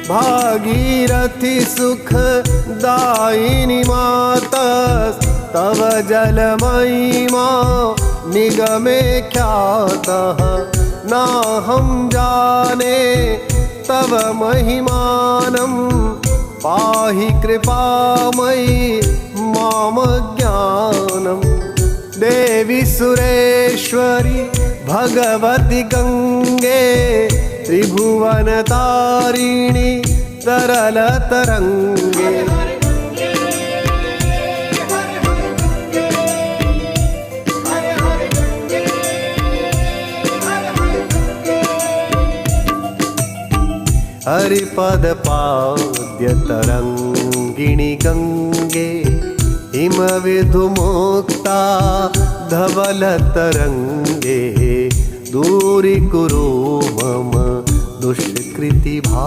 भागीरथी सुख दायिनी मातस् तव जल महिमा निगमे ख्यातः नाहं जाने तव महिमानं पाहि कृपामयि मामज्ञानम् देवी सुरेश्वरी भगवती गंगे त्रिभुवनतारिणी तरलतरंगे हरिपद पाद्य तरंगिणी गंगे हिमविधुमुक्ता धवल तरंगे दूरीकुरु मम दुष्कृति भा